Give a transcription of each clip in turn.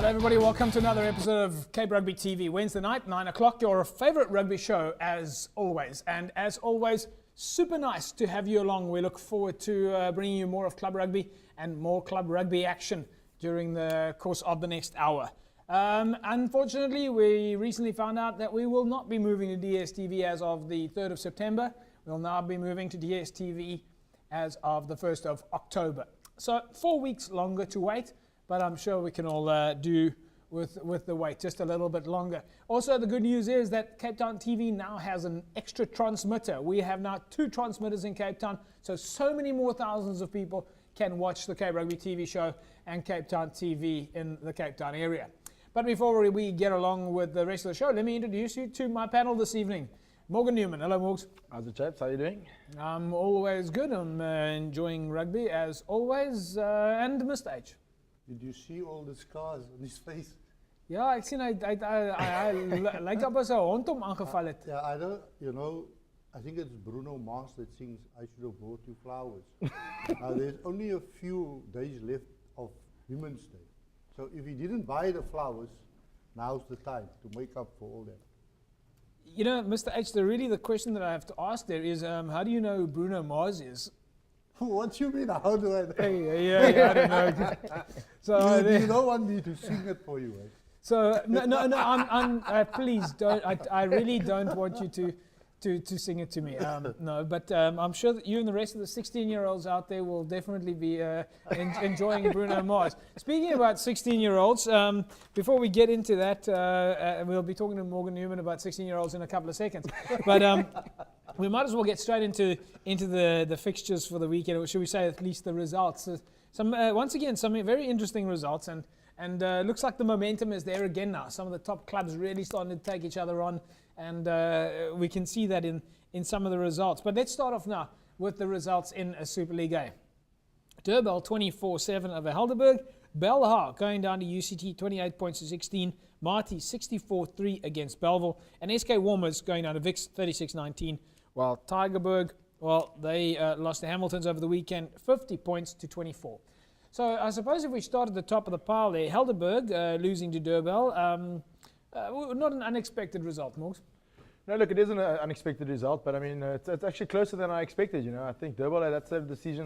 Hello everybody, welcome to another episode of Cape Rugby TV. Wednesday night, 9 o'clock, your favourite rugby show as always. And as always, super nice to have you along. We look forward to bringing you more of club rugby and more club rugby action during the course of the next hour. Unfortunately, we recently found out that we will not be moving to DSTV as of the 3rd of September. We'll now be moving to DSTV as of the 1st of October. So 4 weeks longer to wait. But I'm sure we can all do with the wait just a little bit longer. Also, the good news is that Cape Town TV now has an extra transmitter. We have now 2 transmitters in Cape Town, so many more thousands of people can watch the Cape Rugby TV show and Cape Town TV in the Cape Town area. But before we get along with the rest of the show, let me introduce you to my panel this evening. Morgan Newman. Hello, Morgs. How's it, chaps? How are you doing? I'm always good. I'm enjoying rugby as always, and Mr. H. Did you see all the scars on his face? Ja, ek sien hy lyk op as 'n hond hom aangeval het. Yeah, I don't, I think it's Bruno Mars that sings I Should Have Brought You Flowers. There's only a few days left of Women's Day. So if he didn't buy the flowers, now's the time to make up for all that. You know, Mr. H, the question that I have to ask there is, how do you know who Bruno Mars is? What do you mean? How do I know? Hey, I don't know. So you don't want me to sing it for you, eh? So I'm please don't. I really don't want you to sing it to me. No, but I'm sure that you and the rest of the 16-year-olds out there will definitely be enjoying Bruno Mars. Speaking about 16-year-olds, before we get into that, we'll be talking to Morgan Newman about 16-year-olds in a couple of seconds. But we might as well get straight into the fixtures for the weekend, or should we say at least the results. Once again, some very interesting results, and looks like the momentum is there again now. Some of the top clubs really starting to take each other on, and we can see that in some of the results. But let's start off now with the results in a Super League game. Durban 24-7 over Helderberg. Belhar going down to UCT 28 points to 16. Marty 64-3 against Belleville. And SK Warmers going down to Vix 36-19. While Tigerberg, they lost to Hamiltons over the weekend 50 points to 24. So I suppose if we start at the top of the pile there, Helderberg losing to Durban. Not an unexpected result, Morgs. No, look, it isn't an unexpected result, but I mean, it's actually closer than I expected. I think Durban at that stage of the season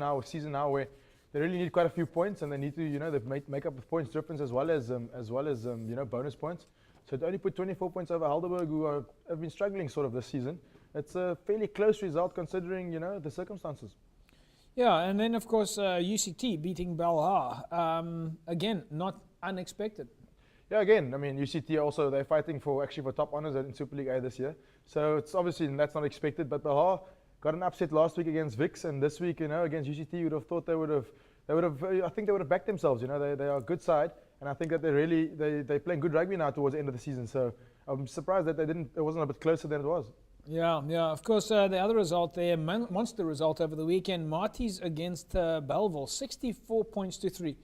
now where they really need quite a few points, and they need to, they make up with points difference as well as bonus points. So to only put 24 points over Helderberg, who have been struggling sort of this season, it's a fairly close result considering, the circumstances. Yeah, and then of course UCT beating Belhar. Again, not unexpected. Yeah, again, I mean, UCT also, they're fighting for top honours in Super League A this year. So it's obviously, that's not expected, but Belhar got an upset last week against Vix, and this week, against UCT, you would have thought they would have backed themselves. They are a good side, and I think that they're playing good rugby now towards the end of the season. So I'm surprised that it wasn't a bit closer than it was. Yeah. Of course, the other result there, monster result over the weekend, Marty's against Belleville, 64 points to 3.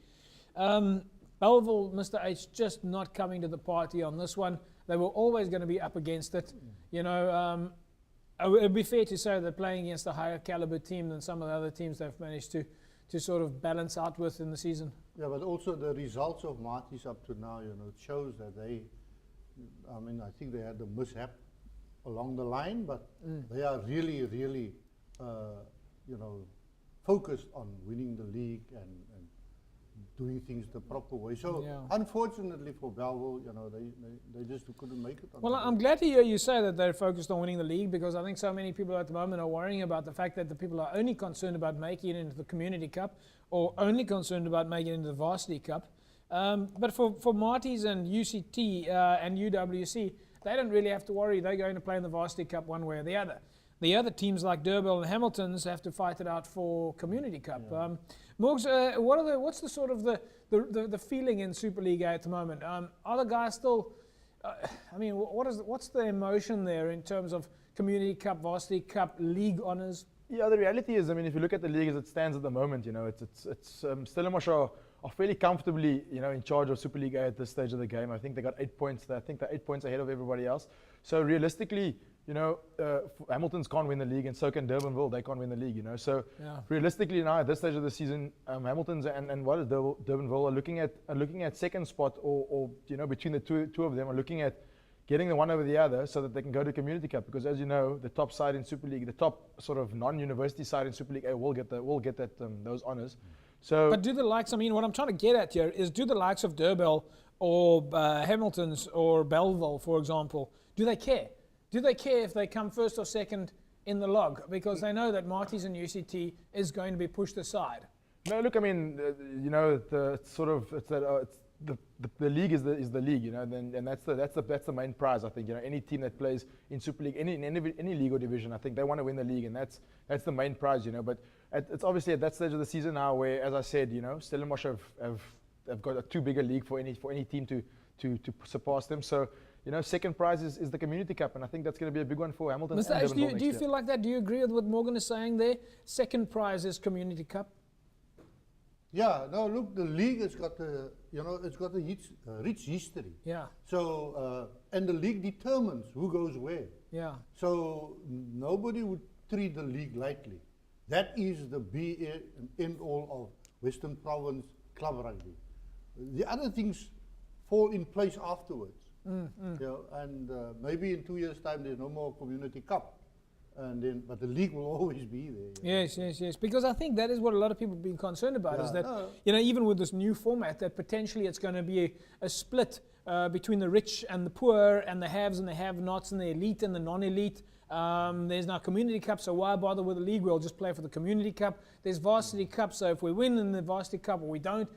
Belleville, Mr. H, just not coming to the party on this one. They were always going to be up against it. It would be fair to say they're playing against a higher caliber team than some of the other teams they've managed to sort of balance out with in the season. Yeah, but also the results of Marty's up to now, it shows that I think they had a mishap along the line, but they are really, really, focused on winning the league and doing things the proper way. So unfortunately for Belleville, they just couldn't make it. Well, I'm glad to hear you say that they're focused on winning the league, because I think so many people at the moment are worrying about the fact that the people are only concerned about making it into the Community Cup or only concerned about making it into the Varsity Cup. But for Marty's and UCT and UWC, they don't really have to worry. They're going to play in the Varsity Cup one way or the other. The other teams like Durban and Hamiltons have to fight it out for Community Cup. Yeah. Morgs, what's the sort of the feeling in Super League at the moment? Are the guys still? What's the emotion there in terms of Community Cup, Varsity Cup, league honours? Yeah, the reality is, if you look at the league as it stands at the moment, it's Stellenbosch are fairly comfortably, in charge of Super League A at this stage of the game. I think they got 8 points. I think they're 8 points ahead of everybody else. So realistically, Hamilton's can't win the league, and so can Durbanville. They can't win the league, So Yeah. realistically now at this stage of the season, Hamilton's and what is Durbanville are looking at second spot, or between the two of them are looking at getting the one over the other so that they can go to Community Cup. Because as you know, the top side in Super League, the top sort of non-university side in Super League A will get those honours. So, But do the likes, what I'm trying to get at here is, do the likes of Durban or Hamilton's or Belleville, for example, do they care? Do they care if they come first or second in the log? Because they know that Marty's and UCT is going to be pushed aside. no, look, the league is the league, and that's the main prize. I think any team that plays in Super League, any league or division, I think they want to win the league, and that's the main prize, But it's obviously at that stage of the season now where, as I said, Stellenbosch have got a too big a league for any team to surpass them. So. Second prize is the Community Cup, and I think that's going to be a big one for Hamilton. Mr. Ash, do you feel like that? Do you agree with what Morgan is saying there? Second prize is Community Cup. Yeah, no, look, the league has got it's got a rich history. Yeah. So, and the league determines who goes where. Yeah. So nobody would treat the league lightly. That is the be and end all of Western Province club rugby. The other things fall in place afterwards. And maybe in 2 years' time there's no more Community Cup, but the league will always be there. Yes. Because I think that is what a lot of people have been concerned about, is that even with this new format, that potentially it's going to be a split between the rich and the poor, and the haves and the have-nots, and the elite and the non-elite. There's now Community Cup, so why bother with the league? We'll just play for the Community Cup. There's Varsity Cup, so if we win in the Varsity Cup or we don't,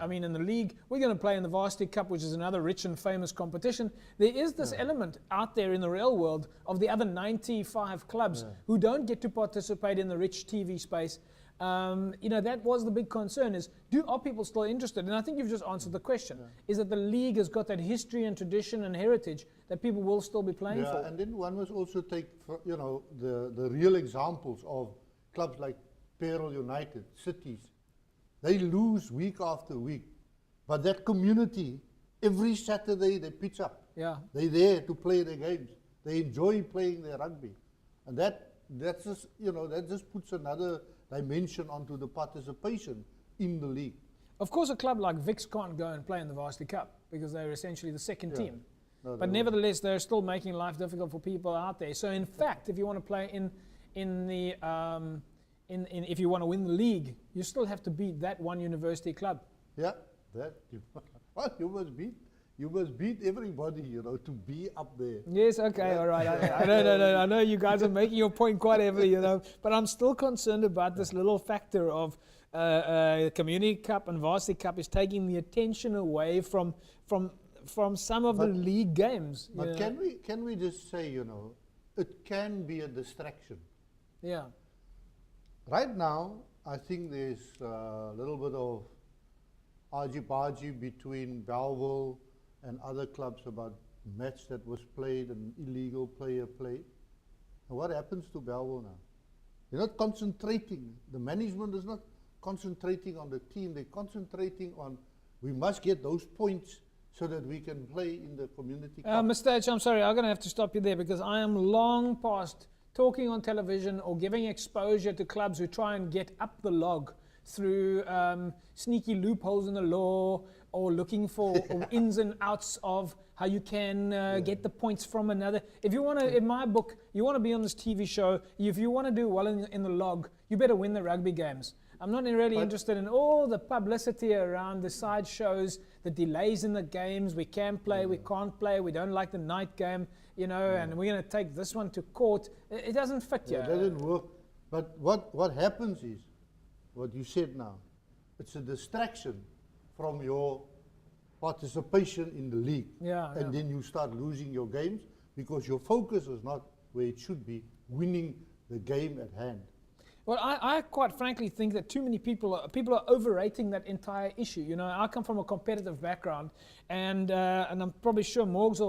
in the league, we're going to play in the Varsity Cup, which is another rich and famous competition. There is this element out there in the real world of the other 95 clubs who don't get to participate in the rich TV space. That was the big concern, is are people still interested? And I think you've just answered the question, is that the league has got that history and tradition and heritage that people will still be playing for. And then one must also take, the real examples of clubs like Parel United, cities. They lose week after week, but that community, every Saturday they pitch up. Yeah. They're there to play their games. They enjoy playing their rugby, and that just puts another dimension onto the participation in the league. Of course, a club like Vix can't go and play in the Varsity Cup because they're essentially the second team. No, but nevertheless, they're still making life difficult for people out there. So in fact, if you want to play if you want to win the league, you still have to beat that one university club. Yeah, you must beat everybody, to be up there. Yes, okay, all right. I know you guys are making your point quite heavily, but I'm still concerned about this little factor of Community Cup and Varsity Cup is taking the attention away from some of the league games. But can we just say, it can be a distraction. Yeah. Right now, I think there's a little bit of argy-bargy between Belleville and other clubs about match that was played and illegal player played. And what happens to Belleville now? They're not concentrating. The management is not concentrating on the team. They're concentrating on, we must get those points so that we can play in the Community Cup. Mr. H, I'm sorry, I'm going to have to stop you there because I am long past talking on television or giving exposure to clubs who try and get up the log through sneaky loopholes in the law or looking for ins and outs of how you can get the points from another. If you want to, in my book, you want to be on this TV show, if you want to do well in the log, you better win the rugby games. I'm not really interested in all the publicity around the side shows, the delays in the games, we can play, we can't play, we don't like the night game, and we're going to take this one to court. It doesn't fit you. It doesn't work. But what happens is, what you said now, it's a distraction from your participation in the league. And then you start losing your games because your focus is not where it should be, winning the game at hand. Well, I quite frankly think that too many people are overrating that entire issue. I come from a competitive background, and I'm probably sure Morgs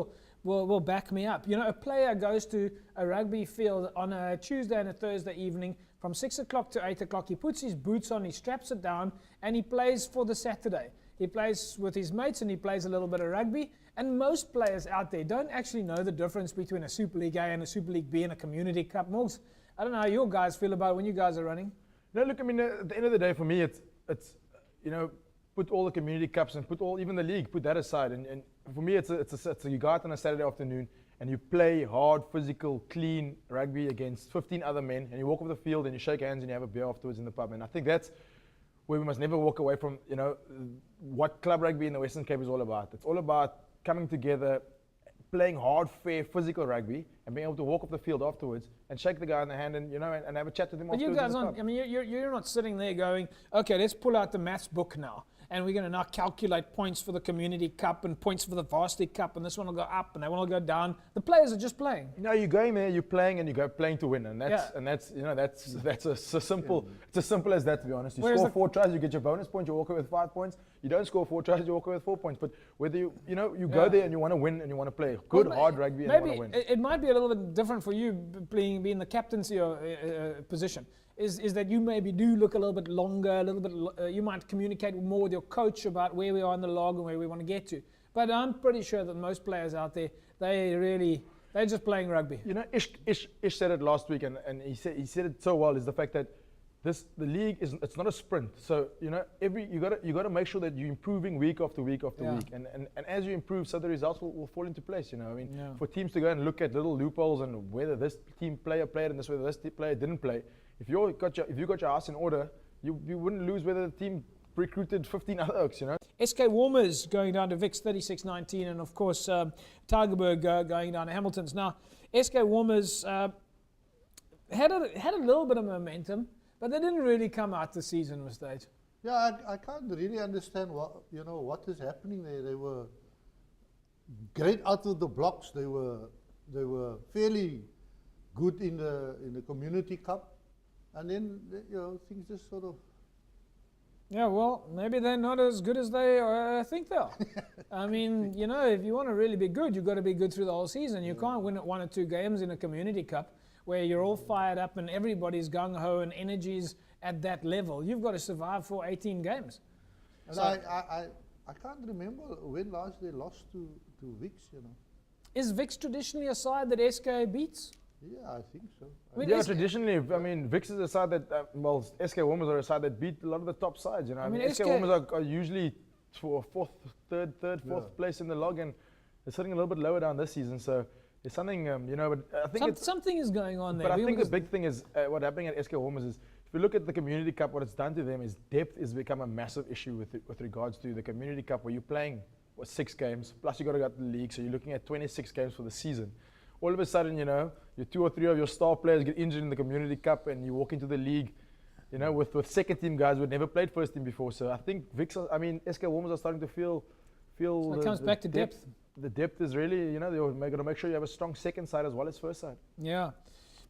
will back me up. A player goes to a rugby field on a Tuesday and a Thursday evening from 6 o'clock to 8 o'clock. He puts his boots on, he straps it down, and he plays for the Saturday. he plays with his mates, and he plays a little bit of rugby. And most players out there don't actually know the difference between a Super League A and a Super League B and a Community Cup. Morgs, I don't know how your guys feel about it when you guys are running. No, look, I mean, at the end of the day, for me, it's put all the community cups and even the league, put that aside. And for me, you go out on a Saturday afternoon and you play hard, physical, clean rugby against 15 other men, and you walk off the field and you shake hands and you have a beer afterwards in the pub. And I think that's where we must never walk away from, what club rugby in the Western Cape is all about. It's all about coming together, playing hard, fair, physical rugby, and being able to walk off the field afterwards and shake the guy in the hand and and have a chat with him But you afterwards. guys aren't, I mean, you're not sitting there going, okay, let's pull out the maths book now, and we're going to now calculate points for the Community Cup and points for the Varsity Cup, and this one will go up and that one will go down. The players are just playing. No, you're going there, you're playing, and you go playing to win, and that's Yeah. that's a simple. It's as simple as that, to be honest. You Whereas score the- 4 tries, you get your bonus point. You walk away with 5 points. You don't score 4 tries, you walk away with 4 points. But whether you go Yeah. there and you want to win and you want to play good Well, hard rugby and you want maybe to win. it might be a little bit different for you being the captaincy position. Is that you maybe do look a little bit longer, a little bit. You might communicate more with your coach about where we are in the log and where we want to get to. But I'm pretty sure that most players out there, they're just playing rugby. Ish said it last week, and he said it so well. Is the fact that the league it's not a sprint. So you got to make sure that you're improving week after week after Yeah. week, and as you improve, so the results will fall into place. I mean, Yeah. for teams to go and look at little loopholes and whether this team player played and whether this player didn't play. If you got your house in order, you wouldn't lose whether the team recruited 15 other oaks. SK Warmers going down to Vix 36-19, and of course Tigerberg going down to Hamilton's. Now, SK Warmers had a little bit of momentum, but they didn't really come out the season with stage. Yeah, I can't really understand what is happening there. They were great out of the blocks. They were fairly good in the Community Cup, and then things just sort of. Yeah, well, maybe they're not as good as they think they are. I mean, if you want to really be good, you've got to be good through the whole season. You can't win 1 or 2 games in a Community Cup where you're all fired up and everybody's gung-ho and energy's at that level. You've got to survive for 18 games. And So- I can't remember when last they lost to Vix. Is Vix traditionally a side that SK beats? Yeah, I think so. I mean, Yeah, SK traditionally, I mean, Vix is a side that, SK Warmers are a side that beat a lot of the top sides. I mean, mean, SK SK Warmers are usually for third, fourth Yeah. place in the log, and they're sitting a little bit lower down this season. So there's something, but I think something is going on there. But I think the because- big thing is what happening at SK Warmers is, if you look at the Community Cup, what it's done to them is depth has become a massive issue with regards to the Community Cup, where you're playing 6 games, plus you got to go to the league, so you're looking at 26 games for the season. All of a sudden, your 2 or 3 of your star players get injured in the Community Cup, and you walk into the league, with second team guys who had never played first team before. So I think SK Warmers are starting to feel. So it comes back to depth. The depth is really, they're going to make sure you have a strong second side as well as first side. Yeah,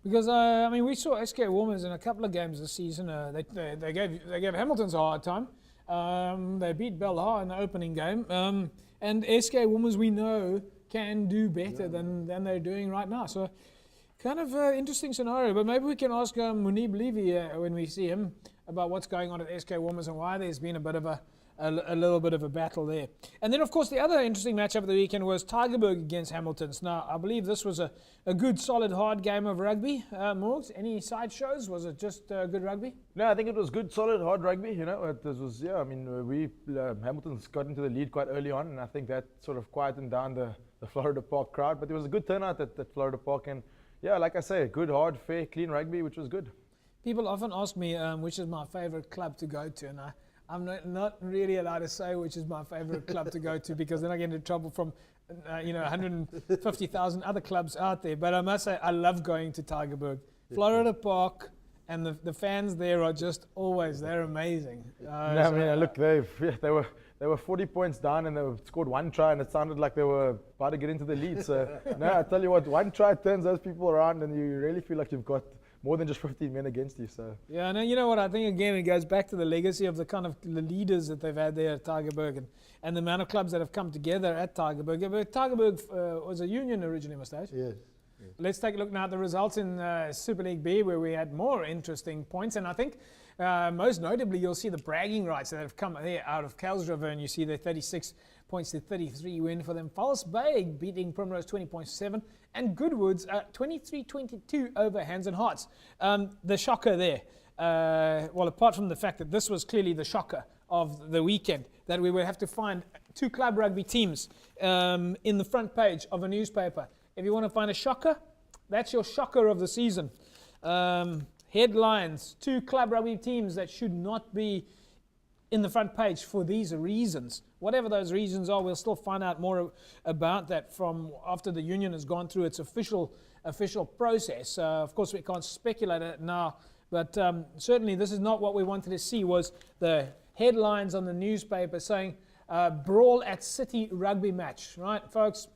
because we saw SK Warmers in a couple of games this season. They gave Hamilton's a hard time. They beat Belhar in the opening game, and SK Warmers we know can do better than they're doing right now. So kind of interesting scenario. But maybe we can ask Munib Levy when we see him about what's going on at SK Warmers and why there's been a bit of a little bit of a battle there. And then, of course, the other interesting match of the weekend was Tigerberg against Hamilton's. Now, I believe this was a good, solid, hard game of rugby. Morgs, any side shows? Was it just good rugby? No, I think it was good, solid, hard rugby. Hamilton's got into the lead quite early on, and I think that sort of quietened down the Florida Park crowd. But there was a good turnout at Florida Park, and like I say, good, hard, fair, clean rugby, which was good. People often ask me which is my favorite club to go to, and I'm not really allowed to say which is my favorite club to go to, because then I get into trouble from 150,000 other clubs out there. But I must say, I love going to Tigerberg. Florida Park, and the fans there are just always, they're amazing. Look, they were 40 points down, and they scored 1 try, and it sounded like they were about to get into the lead. So, I tell you what, 1 try turns those people around, and you really feel like you've got more than just 15 men against you. So yeah, no, you know what? I think again it goes back to the legacy of the kind of the leaders that they've had there at Tigerberg, and the amount of clubs that have come together at Tigerberg. But Tigerberg was a union originally, Mustache. Yes. Let's take a look now at the results in Super League B, where we had more interesting points. And I think most notably, you'll see the bragging rights that have come there out of Kuilsriver, and you see the 36 points to 33 win for them. False Bay beating Primrose 20.7, and Goodwood's 23-22 over Hands and Hearts. The shocker there, well, apart from the fact that this was clearly the shocker of the weekend, that we would have to find 2 club rugby teams in the front page of a newspaper. If you want to find a shocker, that's your shocker of the season. Headlines, 2 club rugby teams that should not be in the front page for these reasons. Whatever those reasons are, we'll still find out more about that from after the union has gone through its official process. Of course, we can't speculate it now, but certainly this is not what we wanted to see, was the headlines on the newspaper saying, brawl at City rugby match, right, folks?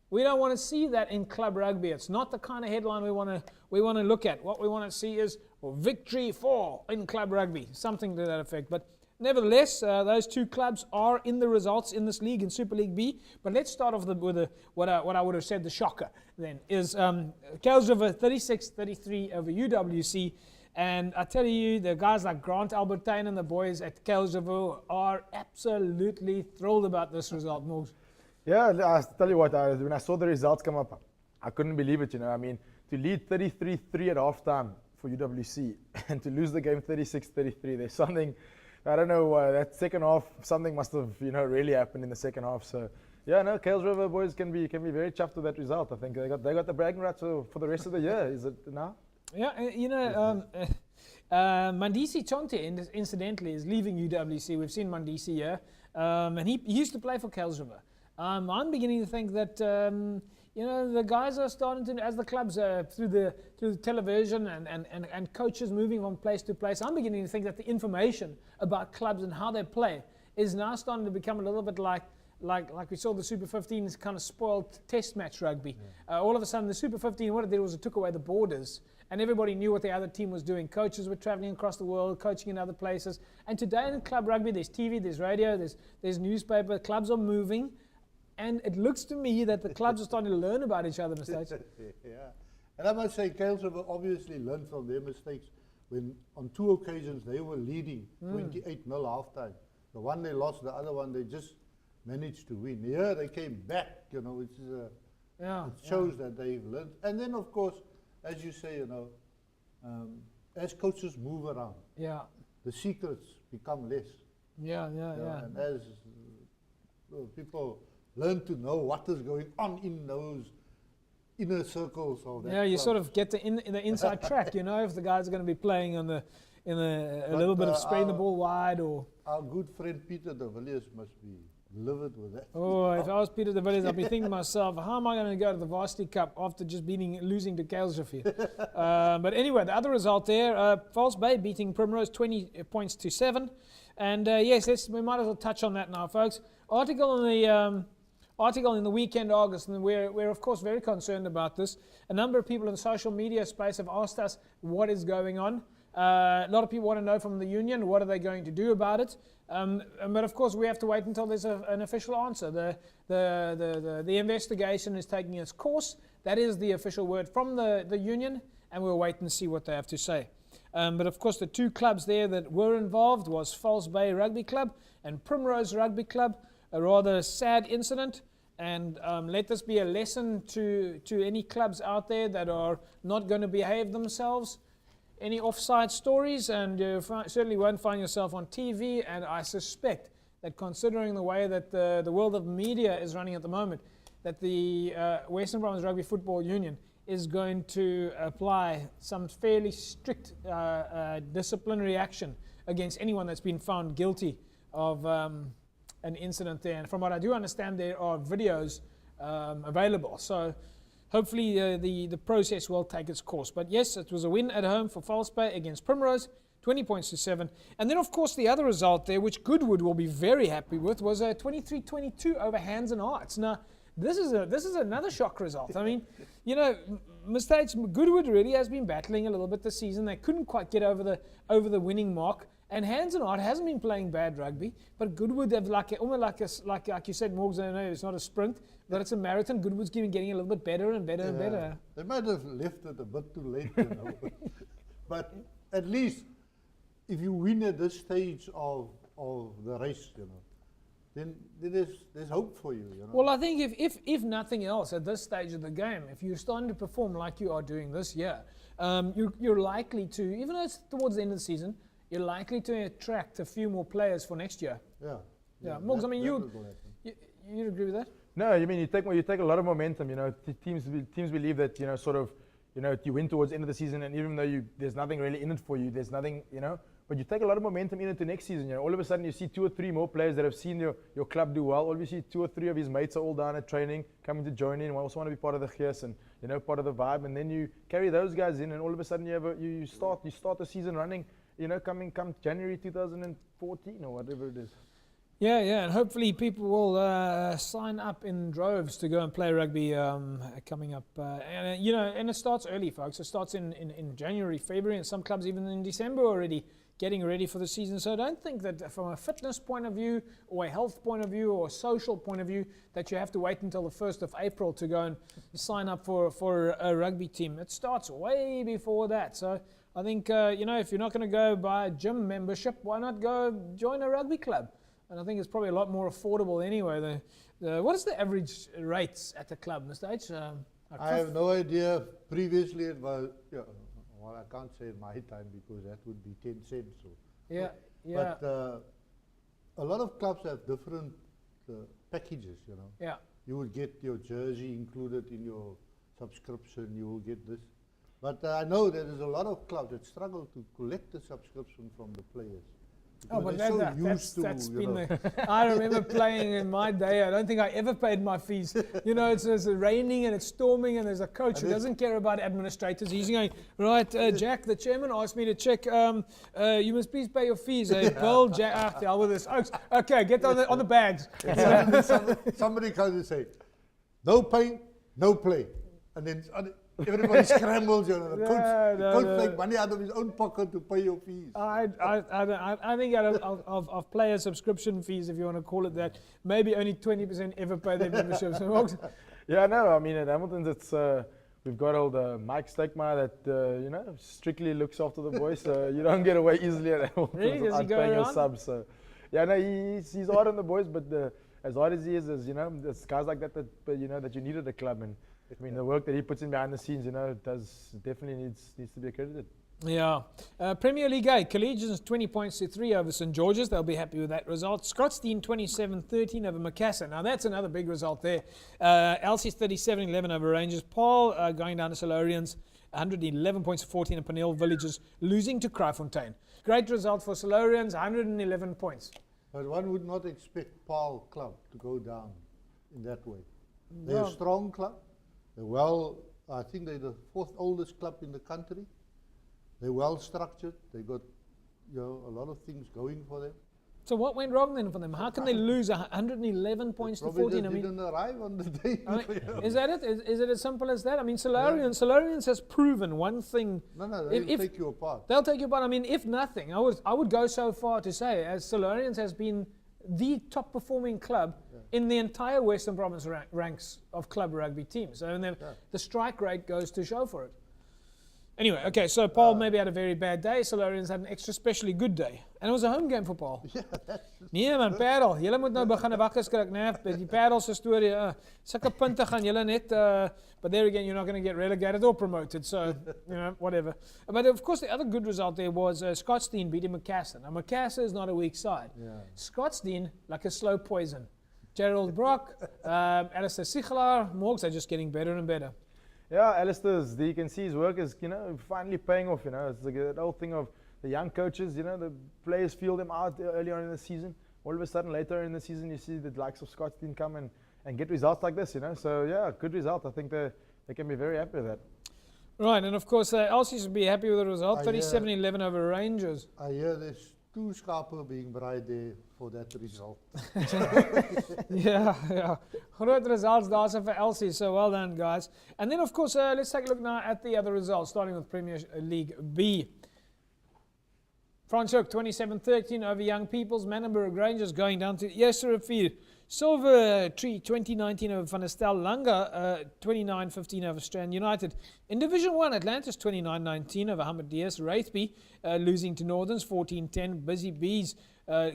We don't want to see that in club rugby. It's not the kind of headline we want to look at. What we want to see is victory for in club rugby, something to that effect. But nevertheless, those 2 clubs are in the results in this league, in Super League B. But let's start off with what I would have said the shocker then is Kuilsriver 36-33 over UWC. And I tell you, the guys like Grant Albertine and the boys at Kuilsriver are absolutely thrilled about this result, Morgs. Yeah, I tell you what, when I saw the results come up, I couldn't believe it, I mean, to lead 33-3 at halftime for UWC and to lose the game 36-33, there's something, I don't know, that second half, something must have, really happened in the second half. So, yeah, no, Kuilsriver boys can be very chuffed with that result. I think they got the bragging rights for the rest of the year. Is it now? Yeah, Mandisi Chonte, incidentally, is leaving UWC. We've seen Mandisi here, and he used to play for Kuilsriver. I'm beginning to think that the guys are starting to, as the clubs through the television and coaches moving from place to place, I'm beginning to think that the information about clubs and how they play is now starting to become a little bit like we saw the Super 15's kind of spoiled test match rugby. Yeah. All of a sudden, the Super 15, what it did was it took away the borders, and everybody knew what the other team was doing. Coaches were traveling across the world, coaching in other places. And today in club rugby, there's TV, there's radio, there's newspaper. Clubs are moving. And it looks to me that the clubs are starting to learn about each other mistakes. Yeah. And I must say, Kuilsriver obviously learned from their mistakes when on 2 occasions they were leading 28-0 halftime. The one they lost, the other one they just managed to win. Here they came back, which is it shows that they've learned. And then, of course, as you say, as coaches move around, the secrets become less. And as people learn to know what is going on in those inner circles of that. Yeah, you club. sort of get the inside track, if the guys are going to be playing on a little bit of spraying the ball wide or. Our good friend Peter de Villiers must be livid with that. Oh, if I was Peter de Villiers, I'd be thinking to myself, how am I going to go to the Varsity Cup after just losing to Kuilsriver? But anyway, the other result there, False Bay beating Primrose 20 points to 7. And yes, we might as well touch on that now, folks. Article in the Weekend August, and we're of course very concerned about this. A number of people in the social media space have asked us what is going on. A lot of people want to know from the union, what are they going to do about it? But of course we have to wait until there's an official answer. The investigation is taking its course. That is the official word from the union, and we'll wait and see what they have to say. But of course the 2 clubs there that were involved was False Bay Rugby Club and Primrose Rugby Club. A rather sad incident, and let this be a lesson to any clubs out there that are not going to behave themselves. Any offside stories, and you certainly won't find yourself on TV. And I suspect that, considering the way that the world of media is running at the moment, that the Western Province Rugby Football Union is going to apply some fairly strict disciplinary action against anyone that's been found guilty of an incident there. And from what I do understand, there are videos available. So hopefully the process will take its course. But yes, it was a win at home for False Bay against Primrose, 20 points to 7. And then, of course, the other result there, which Goodwood will be very happy with, was a 23-22 over Hands and Hearts. Now, This is another shock result. I mean, you know, mistakes. Goodwood really has been battling a little bit this season. They couldn't quite get over the winning mark. And Hansenart hasn't been playing bad rugby, but Goodwood have almost like you said, Morgs. I know it's not a sprint, but it's a marathon. Goodwood's getting a little bit better and better and better. They might have left it a bit too late, you know. But at least if you win at this stage of the race, you know, then there's hope for you, you know. Well, I think if nothing else at this stage of the game, if you're starting to perform like you are doing this year, you're likely to, even though it's towards the end of the season, you're likely to attract a few more players for next year. Yeah. Morgs, I mean, you agree with that? No, I mean you take a lot of momentum. You know, teams believe that, you know, sort of, you know, you win towards the end of the season, and even though there's nothing really in it for you, there's nothing, you know, but you take a lot of momentum into next season. You know, all of a sudden you see 2 or 3 more players that have seen your club do well. Obviously 2 or 3 of his mates are all down at training, coming to join in. We also want to be part of the gees and, you know, part of the vibe. And then you carry those guys in, and all of a sudden you start the season running. You know, come January 2014 or whatever it is. Yeah, and hopefully people will sign up in droves to go and play rugby coming up. And you know, and it starts early, folks. It starts in January, February, and some clubs even in December already getting ready for the season. So don't think that from a fitness point of view or a health point of view or a social point of view that you have to wait until the 1st of April to go and sign up for a rugby team. It starts way before that. So I think, you know, if you're not going to go buy a gym membership, why not go join a rugby club? And I think it's probably a lot more affordable anyway. What is the average rates at the club, Mr. H? I have no idea. Previously it was, well, I can't say in my time because that would be 10 cents. So. Yeah. But a lot of clubs have different packages, you know. Yeah. You would get your jersey included in your subscription, you will get this. But I know that there's a lot of clubs that struggle to collect the subscription from the players. Oh, but That's been I remember playing in my day. I don't think I ever paid my fees. You know, it's raining and it's storming and there's a coach who doesn't care about administrators. He's going, right, Jack, the chairman asked me to check, you must please pay your fees. Bill, Jack, hell with this. Okay, get on the bags. Somebody comes and say, no pain, no play. And then everybody scrambles, you know. The coach takes money out of his own pocket to pay your fees. I think out of player subscription fees, if you want to call it that, maybe only 20% ever pay their memberships. Yeah, no, I mean at Hamilton's it's we've got old Mike Stegmaier that you know, strictly looks after the boys, so you don't get away easily at Hamilton's. Really? Does he go paying your around? subs. So yeah, no, he's hard on the boys, but as hard as he is, you know, there's guys like that you know that you need at the club. And I mean, the work that he puts in behind the scenes, you know, definitely needs to be accredited. Yeah. Premier League A, Collegians 20 points to 3 over St. George's. They'll be happy with that result. Scotstoun 27-13 over Macassar. Now that's another big result there. Elsie's 37-11 over Rangers. Paul going down to Silurians, 111 points to 14, and Panel Villages losing to Kraaifontein. Great result for Silurians, 111 points. But one would not expect Paul Club to go down in that way. They're a strong club. I think they're the 4th oldest club in the country. They're well structured. They got, you know, a lot of things going for them. So what went wrong then for them? How can they lose 111 points to 14? They didn't arrive on the day. Is that it? Is it as simple as that? I mean, Silurians has proven one thing. No, they'll take you apart. They'll take you apart. I mean, if nothing, I would go so far to say, as Silurians has been the top performing club in the entire Western Province ranks of club rugby teams. So the strike rate goes to show for it. Anyway, okay, so Paul maybe had a very bad day. Silurians had an extra specially good day. And it was a home game for Paul. Nee man, Parel, julle moet nou begin wakker skrik, né? Die Parel se storie, sulke punte gaan julle net but there again, you're not going to get relegated or promoted, so you know, whatever. But of course, the other good result there was Scotstoun beating Macassar. Now Macassar is not a weak side. Scotstoun, like a slow poison. Gerald Brock, Alistair Sigelaar, Morgs are just getting better and better. Yeah, Alistair's, you can see his work is, you know, finally paying off, you know. It's like that old thing of the young coaches, you know, the players feel them out early on in the season. All of a sudden, later in the season, you see the likes of Scotstoun come and get results like this, you know. So, yeah, good result. I think they can be very happy with that. Right, and of course, Elsie should be happy with the result, 37-11 over Rangers. I hear there's 2 skape being bred there for that result. Yeah. Groot results daar for Elsie, so well done, guys. And then, of course, let's take a look now at the other results, starting with Premier League B. Franschhoek 27-13 over Young People's. Manenberg Rangers going down to Yesterfield. Silver Tree 2019 over Van der Stel. Langa 29-15 over Strand United. In Division 1, Atlantis 29-19 over Hamadias. Wraithby losing to Northerns 14-10. Busy Bees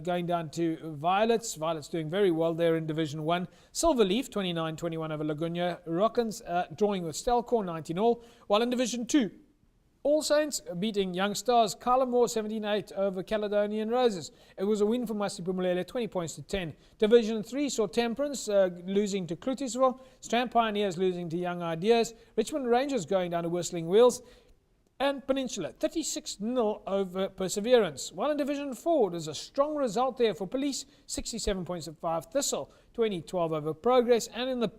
going down to Violets. Violets doing very well there in Division 1. Silverleaf 29-21 over Laguna. Rockens drawing with Stelcor 19-all. While in Division 2, All Saints beating Young Stars. Carlamore 17-8 over Caledonian Roses. It was a win for Masipumulele, 20 points to 10. Division 3 saw Temperance losing to Clutisville. Strand Pioneers losing to Young Ideas. Richmond Rangers going down to Whistling Wheels. And Peninsula 36-0 over Perseverance. While in Division 4, there's a strong result there for Police, 67 points to 5. Thistle 20-12 over Progress. And in the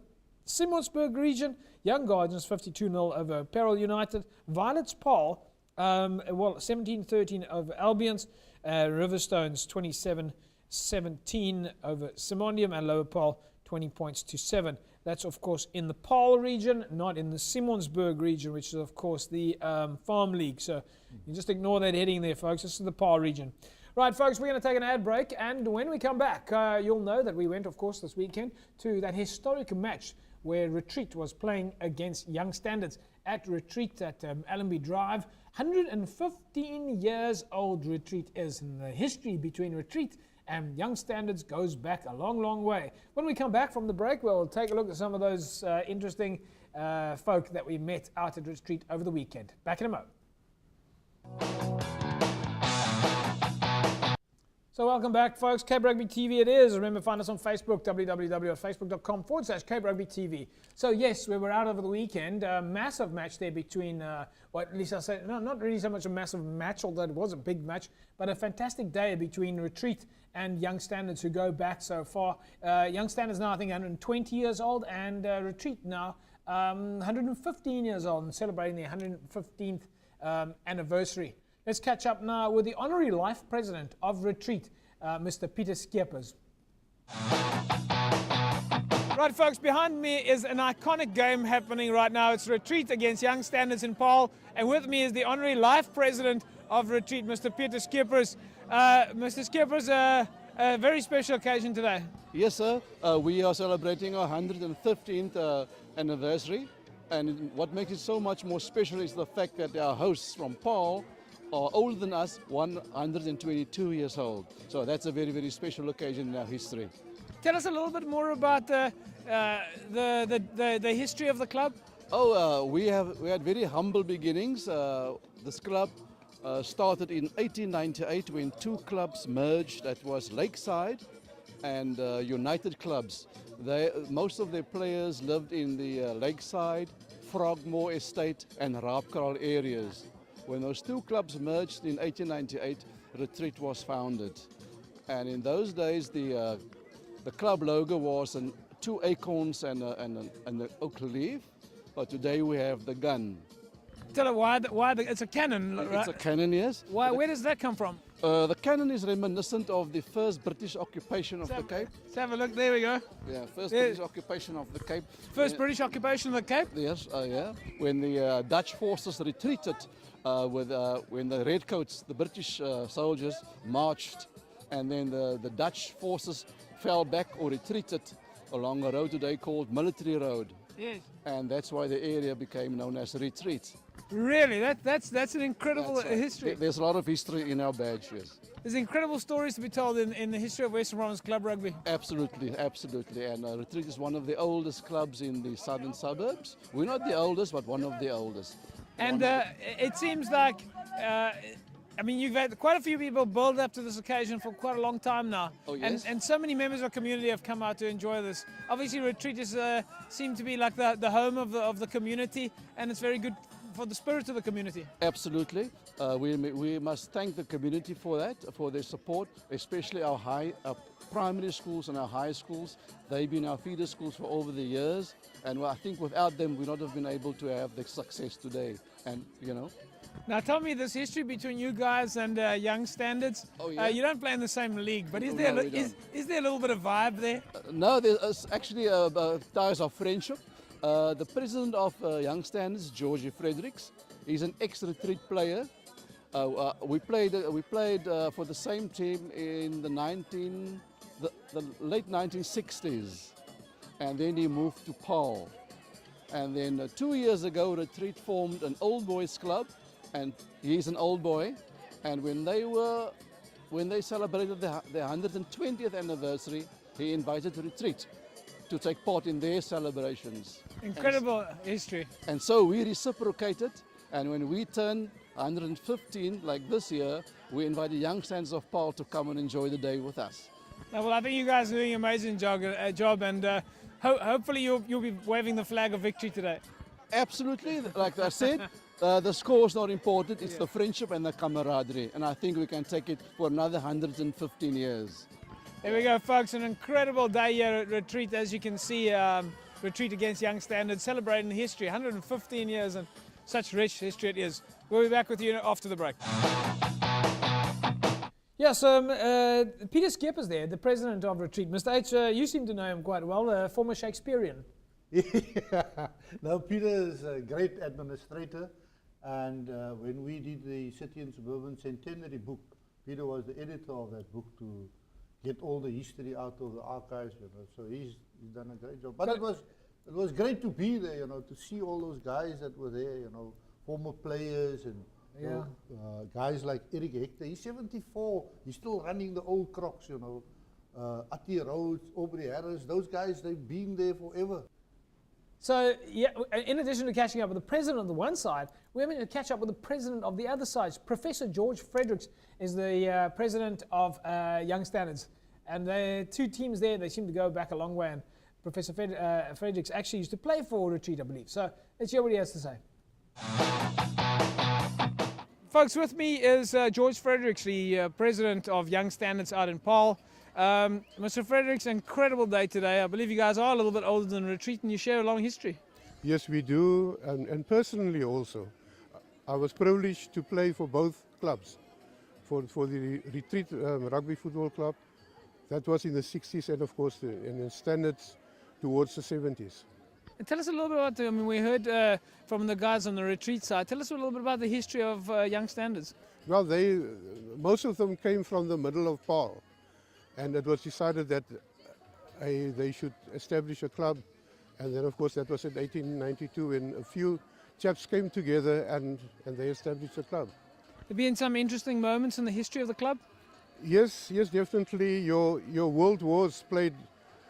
Simonsburg region, Young Guardians 52-0 over Peril United. Violets Paul, 17-13 over Albions. Riverstones 27-17 over Simondium, and Lower Paul 20 points to 7. That's, of course, in the Paarl region, not in the Simonsburg region, which is, of course, the Farm League. So you just ignore that heading there, folks. This is the Paarl region. Right, folks, we're going to take an ad break, and when we come back, you'll know that we went, of course, this weekend to that historic match where Retreat was playing against Young Standards at Retreat at Allenby Drive. 115 years old Retreat is, and the history between Retreat and Young Standards goes back a long, long way. When we come back from the break, we'll take a look at some of those interesting folk that we met out at Retreat over the weekend. Back in a moment. So welcome back, folks. Cape Rugby TV it is. Remember, find us on Facebook, www.facebook.com/CapeRugbyTV. So yes, we were out over the weekend. A massive match there between, well, at least I say, no, not really so much a massive match, although it was a big match, but a fantastic day between Retreat and Young Standards, who go back so far. Young Standards now, I think, 120 years old, and Retreat now 115 years old, and celebrating their 115th anniversary. Let's catch up now with the Honorary Life President of Retreat, Mr. Peter Skeepers. Right, folks, behind me is an iconic game happening right now. It's Retreat against Young Standards in Paarl, and with me is the Honorary Life President of Retreat, Mr. Peter Skeepers. Mr. Skeepers, a very special occasion today. Yes, sir. We are celebrating our 115th anniversary, and what makes it so much more special is the fact that our hosts from Paarl are older than us, 122 years old. So that's a very, very special occasion in our history. Tell us a little bit more about the history of the club. We had very humble beginnings. This club started in 1898 when two clubs merged. That was Lakeside and United Clubs. Most of their players lived in the Lakeside, Frogmore Estate and Raapkraal areas. When those two clubs merged in 1898, Retreat was founded. And in those days, the club logo was two acorns and an oak leaf. But today we have the gun. Tell her why it's a cannon, right? It's a cannon, yes. Where does that come from? The cannon is reminiscent of the first British occupation of the Cape. Let's have a look. There we go. Yeah, British occupation of the Cape. First British occupation of the Cape? Yes, yeah. When the Dutch forces retreated, when the redcoats, the British soldiers, marched, and then the Dutch forces fell back or retreated along a road today called Military Road. Yes. And that's why the area became known as Retreat. Really? That's an incredible history. There's a lot of history in our badge, yes. There's incredible stories to be told in the history of Western Province Club Rugby. Absolutely, absolutely. And Retreat is one of the oldest clubs in the southern suburbs. We're not the oldest, but one of the oldest. And it seems like, you've had quite a few people build up to this occasion for quite a long time now. Oh, yes. And so many members of the community have come out to enjoy this. Obviously, Retreat seem to be like the home of the community, and it's very good for the spirit of the community. Absolutely. We must thank the community for that, for their support, especially our primary schools and our high schools. They've been our feeder schools for over the years, and I think without them we would not have been able to have the success today. And you know, Now tell me this history between you guys and Young Standards. Oh, yeah? You don't play in the same league, but is No, there we don't. is there a little bit of vibe there? no, there's actually ties of friendship. The president of Young Standards, Georgie Fredericks, he's an ex-retreat player. We played for the same team in the late 1960s, and then he moved to Paarl. And then 2 years ago, Retreat formed an old boys club, and he's an old boy. And when they celebrated their 120th anniversary, he invited Retreat to take part in their celebrations. Incredible history. And so we reciprocated, and when we turned 115, like this year, we invited Young Standards of Paarl to come and enjoy the day with us. Well, I think you guys are doing an amazing job, and hopefully you'll be waving the flag of victory today. Absolutely, like I said, the score is not important, it's the friendship and the camaraderie, and I think we can take it for another 115 years. There we go, folks. An incredible day here at Retreat. As you can see, Retreat against Young Standards, celebrating history, 115 years, and such rich history it is. We'll be back with you after the break. Yeah, so Peter Skip is there, the president of Retreat. Mr. H, you seem to know him quite well, former Shakespearean. Yeah. No, Peter is a great administrator, and when we did the City and Suburban Centenary book, Peter was the editor of that book to get all the history out of the archives, you know. So he's done a great job. But it was great to be there, you know, to see all those guys that were there, you know, former players and you know, guys like Eric Hector. He's 74. He's still running the old Crocs, you know. Atti Rhodes, Aubrey Harris, those guys, they've been there forever. So, yeah, in addition to catching up with the president on the one side, we're going to catch up with the president of the other side. Professor George Fredericks is the president of Young Standards. And the two teams there, they seem to go back a long way. And Professor Fredericks actually used to play for Retreat, I believe. So, let's hear what he has to say. Folks, with me is George Fredericks, the president of Young Standards out in Paarl. Mr. Fredericks, incredible day today. I believe you guys are a little bit older than Retreat and you share a long history. Yes, we do, and personally also. I was privileged to play for both clubs. For the Retreat Rugby Football Club, that was in the 60s, and of course in the Standards towards the 70s. And tell us a little bit about, we heard from the guys on the Retreat side. Tell us a little bit about the history of Young Standards. Well, most of them came from the middle of Paarl, and it was decided that they should establish a club, and then of course that was in 1892 when a few chaps came together and they established a club. There been some interesting moments in the history of the club? Yes, definitely. Your world wars played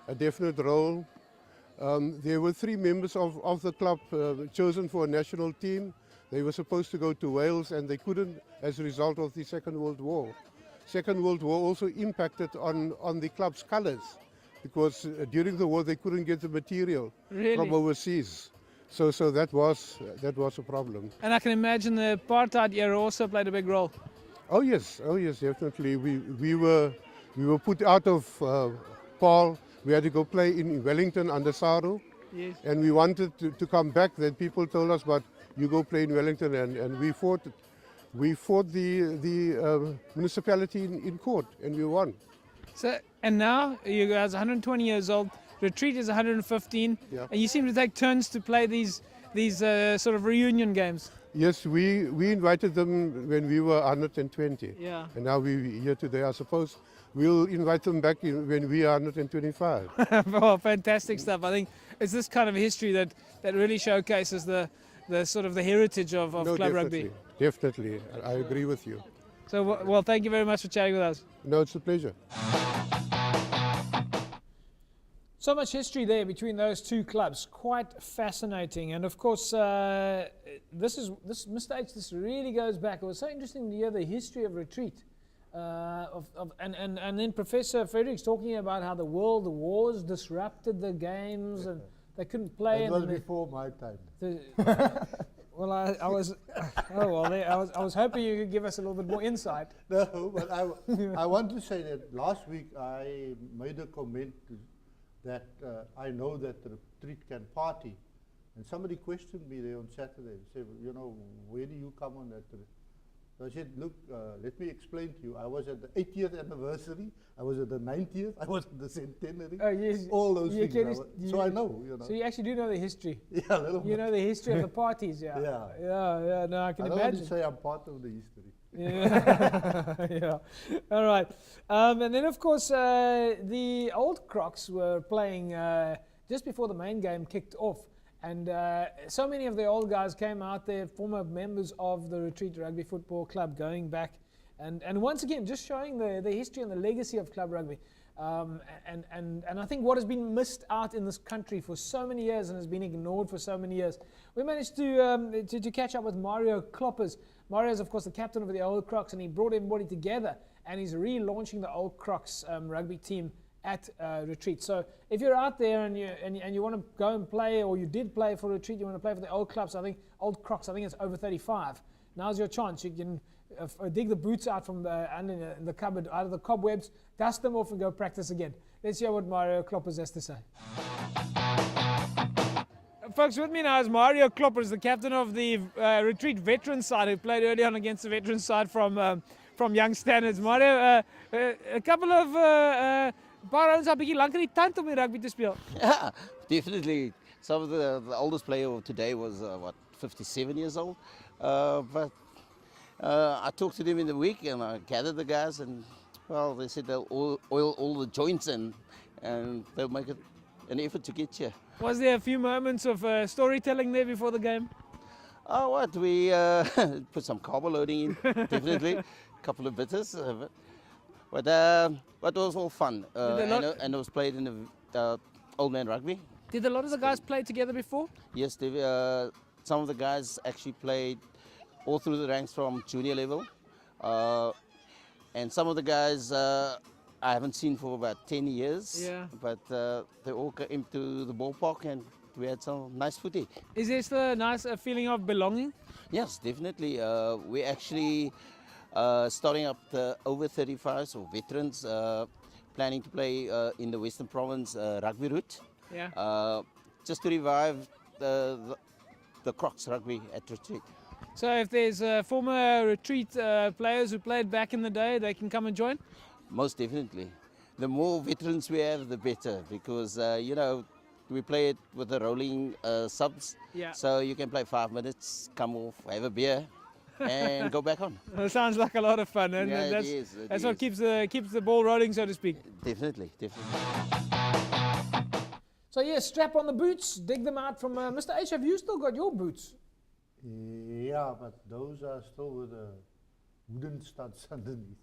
a definite role. There were 3 members of the club chosen for a national team. They were supposed to go to Wales and they couldn't as a result of the Second World War. Second World War also impacted on the club's colours because during the war they couldn't get the material from overseas. So that was a problem. And I can imagine the apartheid era also played a big role. Oh yes, definitely. We were put out of Paarl. We had to go play in Wellington under Saru. Yes. And we wanted to come back. Then people told us, but you go play in Wellington, and we fought the municipality in court, and we won. So, and now you guys are 120 years old. Retreat is 115, Yeah. and you seem to take turns to play these sort of reunion games. Yes, we invited them when we were 120. Yeah. And now we're here today. I suppose we'll invite them back when we are 125. Well, fantastic stuff. I think it's this kind of history that really showcases the sort of the heritage of No, club rugby. Definitely. I agree with you. So, well, thank you very much for chatting with us. No, it's a pleasure. So much history there between those two clubs, quite fascinating. And of course, this Mr. H, this really goes back. It was so interesting to hear the history of Retreat, and then Professor Fredericks talking about how the wars disrupted the games and they couldn't play. It was before my time. Well, I was, I was hoping you could give us a little bit more insight. No, but I want to say that last week I made a comment that I know that the retreat can party. And somebody questioned me there on Saturday. They said, you know, where do you come on that trip? So I said, look, let me explain to you. I was at the 80th anniversary. I was at the 90th. I was at the centenary. Oh, yes. All those You things. So I know, you know. So you actually do know the history. Yeah, a little You bit. know the history of the parties, yeah. Yeah. No, I can I don't want to imagine. say I'm part of the history. Yeah. Yeah. All right. And then, of course, the old Crocs were playing just before the main game kicked off. And so many of the old guys came out there, former members of the Retreat Rugby Football Club, going back. And once again, just showing the history and the legacy of club rugby. And I think what has been missed out in this country for so many years and has been ignored for so many years. We managed to catch up with Mario Kloppers. Mario is, of course, the captain of the Old Crocs, and he brought everybody together, and he's relaunching the Old Crocs rugby team at Retreat. So if you're out there and you want to go and play, or you did play for Retreat, you want to play for the Old Clubs, Old Crocs, I think it's over 35. Now's your chance. You can dig the boots out from under in the cupboard, out of the cobwebs, dust them off and go practice again. Let's hear what Mario Kloppers has to say. Folks, with me now is Mario Kloppers, the captain of the Retreat veteran side, who played early on against the veteran side from Young Standards. Mario, a couple of paar ouens al bietjie lank in die tand om die rugby te speel. Yeah, definitely. Some of the oldest player of today was 57 years old. But I talked to them in the week, and I gathered the guys, and well, they said they'll oil all the joints and they'll make it an effort to get you. Was there a few moments of storytelling there before the game? Oh, what we put some carbo loading in, definitely. A couple of bitters, but it was all fun. And it was played in the old man rugby. Did a lot of the guys play together before? Yes, some of the guys actually played all through the ranks from junior level, and some of the guys I haven't seen for about 10 years. Yeah. But they all came to the ballpark, and we had some nice footy. Is there still a nice feeling of belonging? Yes, definitely. We actually starting up the over 35s or veterans, planning to play in the Western Province rugby route. Yeah. Just to revive the Crocs rugby at Retreat. So if there's former Retreat players who played back in the day, they can come and join? Most definitely. The more veterans we have, the better, because we play it with the rolling subs. Yeah. So you can play 5 minutes, come off, have a beer, and go back on. That sounds like a lot of fun, and Yeah, that's, it is, it that's what is. keeps the ball rolling, so to speak. Definitely. So yes, strap on the boots, dig them out from Mr. H. Have you still got your boots? Yeah, but those are still with the wooden studs underneath.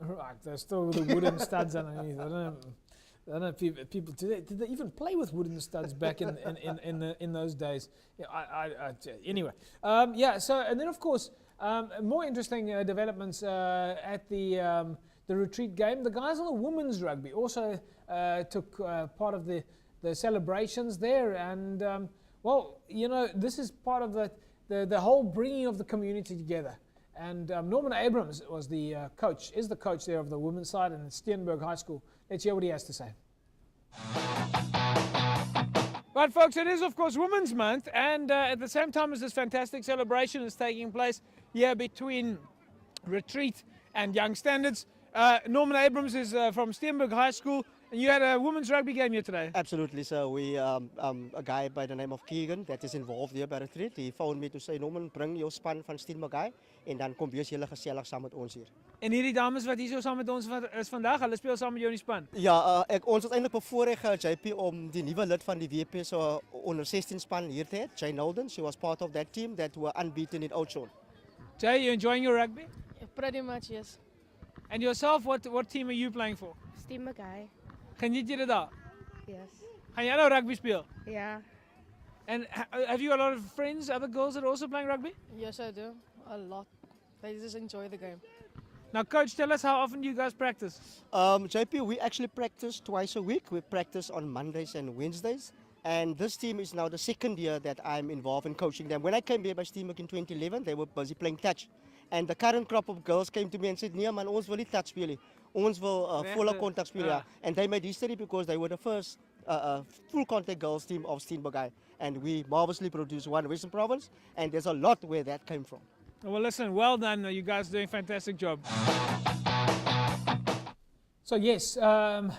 Right, they're still with the wooden studs underneath. I don't know if people today, did they even play with wooden studs back in those days? Yeah, anyway, yeah. So and then of course more interesting developments at the Retreat game. The guys on the women's rugby also took part of the celebrations there, and well, this is part of the whole bringing of the community together. And Norman Abrams was the coach, is the coach there of the women's side in Steenberg High School. Let's hear what he has to say. Right, folks, it is, of course, Women's Month, and at the same time as this fantastic celebration is taking place here between Retreat and Young Standards, Norman Abrams is from Steenberg High School, and you had a women's rugby game here today. Absolutely, sir. We a guy by the name of Keegan that is involved here by Retreat. He phoned me to say, Norman, bring your span van Steenberg en dan kom wees julle gesellig saam met ons hier. En hierdie dames wat hier so saam met ons is vandag, hulle speel saam met jou in die span. Ja, ons is eintlik bevoorreg JP om die nuwe lid van die WP so onder 16 span hier te hê, Jane Holden. She was part of that team that were unbeaten in Oudtshoorn. Jay, you enjoying your rugby? Yeah, pretty much, yes. And yourself, what team are you playing for? Steam guy. Geniet jy dit daar? Yes. Gaan jy nou rugby speel? Yeah. And have you a lot of friends, other girls that are also playing rugby? Yes, I do. A lot. They just enjoy the game. Now, coach, tell us how often do you guys practice? JP, we actually practice twice a week. We practice on Mondays and Wednesdays. And this team is now the second year that I'm involved in coaching them. When I came here by Steenbok in 2011, they were busy playing touch. And the current crop of girls came to me and said, "Nee man, ons wil nie touch speel nie. Ons wil volle contact speel." Ja. And they made history because they were the first full contact girls team of Steenbok. And we marvelously produced one Western Province, and there's a lot where that came from. Well, listen, well done. You guys are doing a fantastic job. So yes,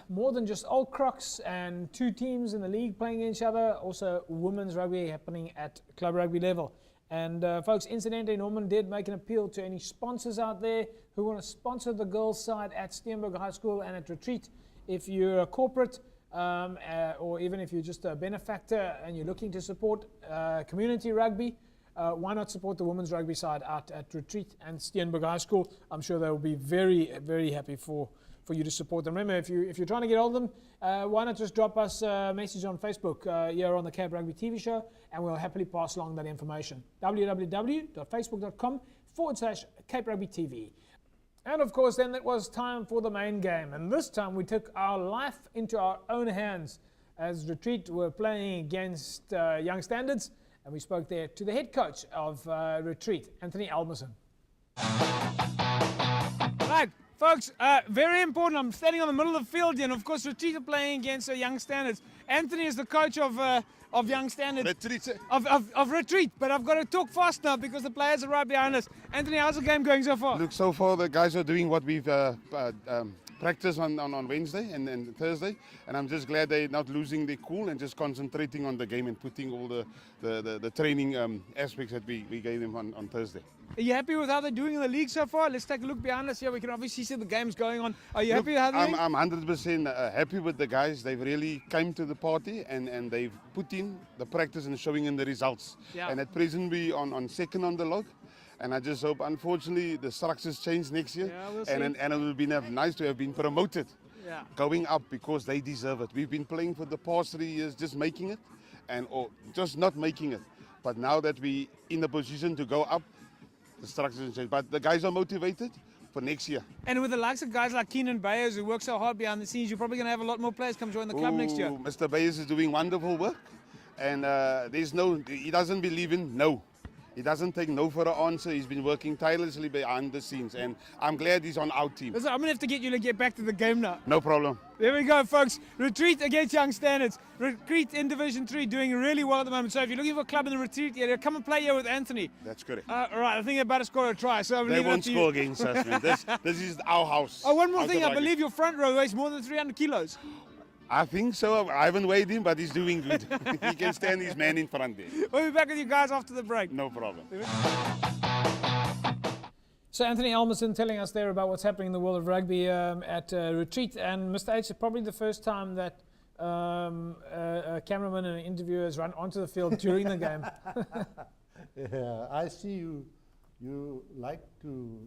more than just old crocs and two teams in the league playing each other, also women's rugby happening at club rugby level. And folks, incidentally, Norman did make an appeal to any sponsors out there who want to sponsor the girls' side at Steenbok High School and at Retreat. If you're a corporate or even if you're just a benefactor and you're looking to support community rugby, why not support the women's rugby side out at Retreat and Steenbok High School? I'm sure they will be very, very happy for you to support them. Remember, if you're trying to get hold of them, why not just drop us a message on Facebook here on the Cape Rugby TV show, and we'll happily pass along that information. www.facebook.com/Cape Rugby TV. And of course, then it was time for the main game. And this time we took our life into our own hands as Retreat were playing against Young Standards. And we spoke there to the head coach of Retreat, Anthony Almerson. Right, folks, very important. I'm standing on the middle of the field here, and of course Retreat are playing against Young Standards. Anthony is the coach of Young Standards. Retreat. Of Retreat, but I've got to talk fast now because the players are right behind us. Anthony, how's the game going so far? Look, so far the guys are doing what we've practiced on Wednesday and Thursday, and I'm just glad they're not losing their cool and just concentrating on the game and putting all the training aspects that we gave them on Thursday. Are you happy with how they're doing in the league so far? Let's take a look behind us here. We can obviously see the games going on. Are you happy with how they're doing? I'm 100% happy with the guys. They've really came to the party and they've put in the practice and showing in the results. Yeah. And at present we on second on the log. And I just hope, unfortunately, the structures change next year. Yeah, we'll and it will be nice to have been promoted, going up because they deserve it. We've been playing for the past 3 years, just making it, or just not making it. But now that we're in a position to go up, the structures change. But the guys are motivated for next year. And with the likes of guys like Keenan Bayers who work so hard behind the scenes, you're probably going to have a lot more players come join the club next year. Mr. Bayers is doing wonderful work, and he doesn't believe in no. He doesn't take no for an answer. He's been working tirelessly behind the scenes, and I'm glad he's on our team. Listen, I'm going to have to get you to get back to the game now. No problem. There we go, folks. Retreat against Young Standards. Retreat in Division 3 doing really well at the moment. So if you're looking for a club in the Retreat area, come and play here with Anthony. That's correct. All right, I think they're about to score a try. So they won't score against us, man. This is our house. Oh, one more thing. I believe your front row weighs more than 300 kilos. I think so. I haven't weighed him, but he's doing good. He can stand his man in front there. We'll be back with you guys after the break. No problem. So Anthony Almerson telling us there about what's happening in the world of rugby at Retreat. And Mr. H, is probably the first time that a cameraman and an interviewer has run onto the field during the game. Yeah, I see you like to,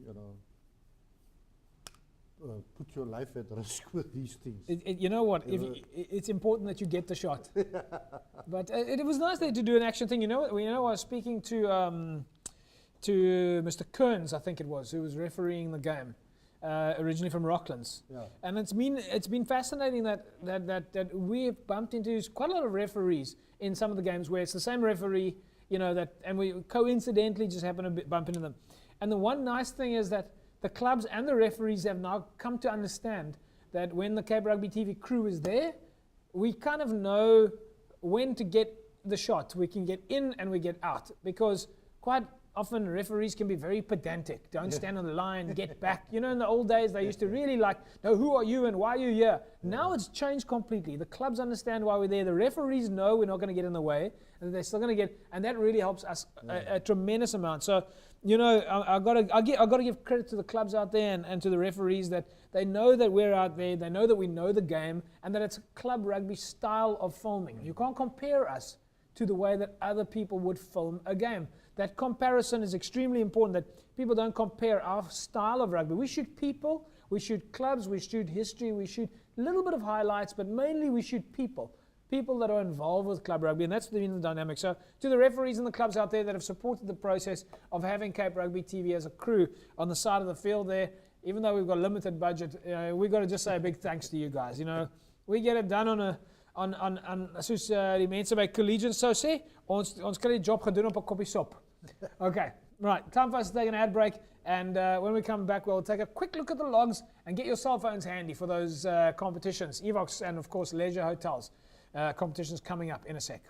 put your life at risk with these things. You know what? It's important that you get the shot. But it was nice there to do an action thing. You know what? I was speaking to Mr. Kearns, I think it was, who was refereeing the game, originally from Rocklands. Yeah. And it's been fascinating that we've bumped into quite a lot of referees in some of the games where it's the same referee, and we coincidentally just happen to bump into them. And the one nice thing is that the clubs and the referees have now come to understand that when the Cape Rugby TV crew is there, we kind of know when to get the shot. We can get in and we get out, because quite often referees can be very pedantic. Don't stand on the line, get back. In the old days, they used to really no, who are you and why are you here? Now it's changed completely. The clubs understand why we're there. The referees know we're not going to get in the way, and they're still going to get, and that really helps us a tremendous amount. So, I got to give credit to the clubs out there and to the referees that they know that we're out there, they know that we know the game, and that it's a club rugby style of filming. You can't compare us to the way that other people would film a game. That comparison is extremely important, that people don't compare our style of rugby. We shoot people, we shoot clubs, we shoot history, we shoot a little bit of highlights, but mainly we shoot people that are involved with club rugby, and that's been the dynamic. So to the referees and the clubs out there that have supported the process of having Cape Rugby TV as a crew on the side of the field there, even though we've got a limited budget, we've got to just say a big thanks to you guys. We get it done on soos die mense by Collegians sou sê, ons kry die job gedoen op 'n koppie sop. Okay, right, time for us to take an ad break, and when we come back we'll take a quick look at the logs and get your cell phones handy for those competitions, Evox and of course Leisure Hotels competitions coming up in a sec.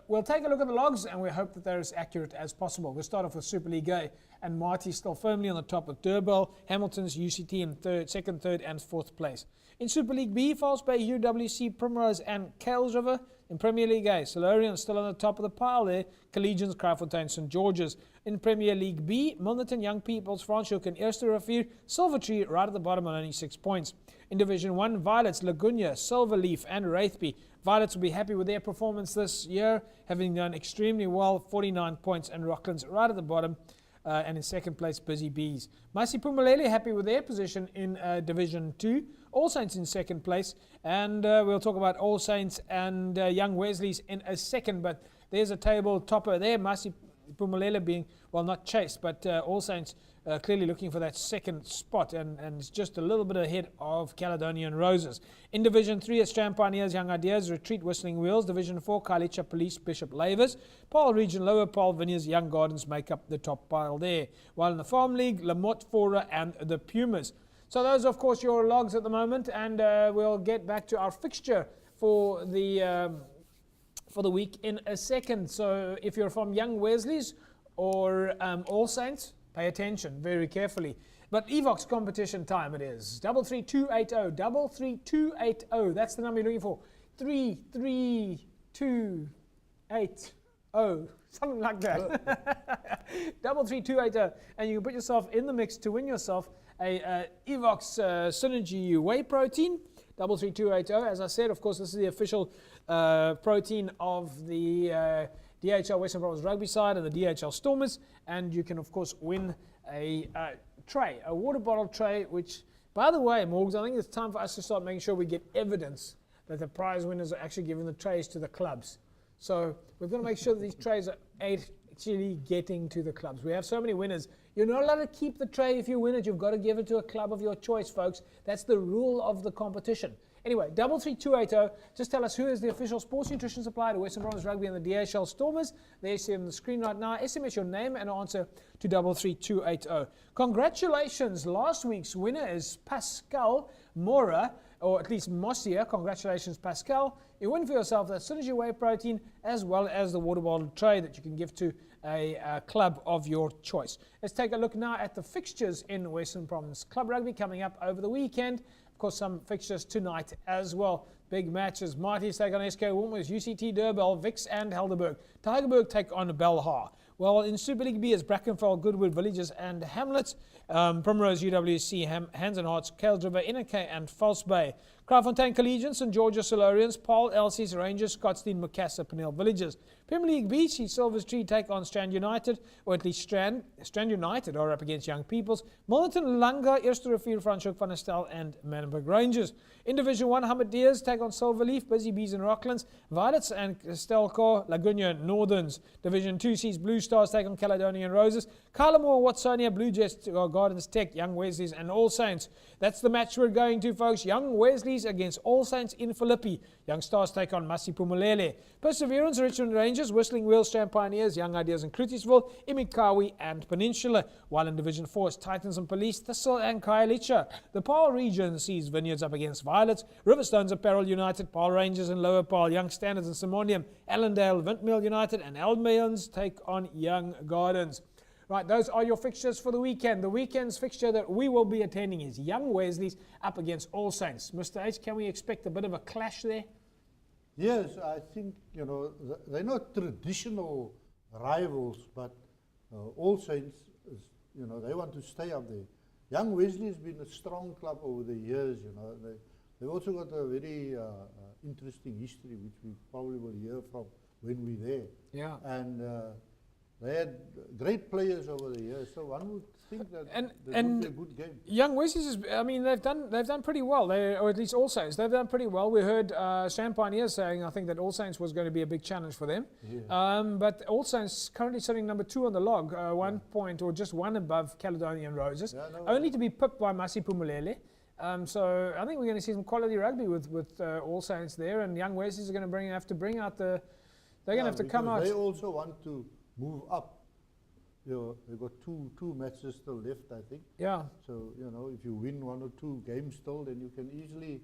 We'll take a look at the logs and we hope that they're as accurate as possible. We'll start off with Super League A, and Marty still firmly on the top with Durban, Hamilton's UCT in second, third and fourth place. In Super League B, False Bay, UWC, Primrose and Kales River. In Premier League A, Solarian still on the top of the pile there, Collegians, Kraaifontein, St George's. In Premier League B, Milnerton, Young People's, Franschhoek and Eerste Rivier, Silvertree right at the bottom on only 6 points. In Division 1, Violets, Laguna, Silverleaf and Wraithby. Violets will be happy with their performance this year, having done extremely well, 49 points, and Rocklands right at the bottom. And in second place, Busy Bees. Maisi Pumalele happy with their position in Division 2. All Saints in second place. And we'll talk about All Saints and Young Wesley's in a second. But there's a table topper there. Maisi Pumalele being, well, not chased, but All Saints clearly looking for that second spot, and it's just a little bit ahead of Caledonian Roses. In Division 3, Strand Pioneers, Young Ideas, Retreat, Whistling Wheels. Division 4, Khayelitsha Police, Bishop Lavers. Paarl Region, Lower Paarl, Vineyards, Young Gardens make up the top pile there. While in the Farm League, Lamotte, Fora and the Pumas. So those are, of course, your logs at the moment, and we'll get back to our fixture for the week in a second. So if you're from Young Wesley's or All Saints, pay attention very carefully. But Evox competition time it is. 33280, 33280. That's the number you're looking for. 33280. Something like that. 33280. And you can put yourself in the mix to win yourself a Evox Synergy Whey Protein. 33280. As I said, of course, this is the official protein of the DHL Western Province Rugby side and the DHL Stormers, and you can of course win a tray, a water bottle tray, which, by the way, Morgs, I think it's time for us to start making sure we get evidence that the prize winners are actually giving the trays to the clubs. So we've got to make sure that these trays are actually getting to the clubs. We have so many winners. You're not allowed to keep the tray if you win it. You've got to give it to a club of your choice, folks. That's the rule of the competition. Anyway, 33280, just tell us who is the official sports nutrition supplier to Western Province Rugby and the DHL Stormers. There you see on the screen right now. SMS your name and answer to 33280. Congratulations, last week's winner is Pascal Mora, or at least Mosia. Congratulations, Pascal. You win for yourself that Synergy Whey Protein as well as the water bottle tray that you can give to a club of your choice. Let's take a look now at the fixtures in Western Province Club Rugby coming up over the weekend. Of course, some fixtures tonight as well. Big matches. Marty's take on SK Wilmers, UCT Durban, Vix and Helderberg. Tygerberg take on Belhar. Well, in Super League B is Brackenfell, Goodwood, Villages and Hamlets. Primrose, UWC, Hands and Hearts, Kales River, Innerkay and False Bay. Kraaifontein Collegians, St George's Solarians, Paarl, Elsie's, Rangers, Scottsdene, Macassar, Penel Villages. Premier League B, Silvertree take on Strand United, or at least Strand United are up against Young Peoples. Milnerton, Langa, Eerste Rivier, Franschhoek, Van der Stel and Manenberg Rangers. In Division 1, Hamadiers take on Silverleaf, Busy Bees and Rocklands, Violets and Stelkar, Laguna, Northerns. Division 2 sees Blue Stars take on Caledonian Roses, Carlamore, Watsonia, Blue Jets, Gardens Tech, Young Wesley's and All Saints. That's the match we're going to, folks. Young Wesley's against All Saints in Philippi. Young Stars take on Maisi Pumalele. Perseverance, Richmond Rangers, Whistling Wheels, Strand Pioneers, Young Ideas and Krutisville, Imikawi and Peninsula. While in Division 4 is Titans and Police, Thistle and Khayelitsha. The Paarl region sees Vineyards up against Violets, Riverstones, Apparel United, Paarl Rangers and Lower Paarl, Young Standards and Simonium, Allendale, Vintmill United and Almayans take on Young Gardens. Right, those are your fixtures for the weekend. The weekend's fixture that we will be attending is Young Wesley's up against All Saints. Mr. H, can we expect a bit of a clash there? Yes, I think, they're not traditional rivals, but All Saints, they want to stay up there. Young Wesley has been a strong club over the years, They've also got a very interesting history, which we probably will hear from when we're there. Yeah. And they had great players over the years, so one would think that and would be a good game. Young Wesley's, they've done pretty well, or at least All Saints. They've done pretty well. We heard Strand Pioneers saying, I think, that All Saints was going to be a big challenge for them. Yeah. But All Saints currently sitting number 2 on the log, 1 point or just 1 above Caledonian Roses, only to be pipped by Maisi Pumalele. So I think we're going to see some quality rugby with All Saints there, and young Wesleys are going to have to bring out the. They're going to have to come out. They also want to move up. They've got two matches still left, I think. Yeah. So, if you win 1 or 2 games still, then you can easily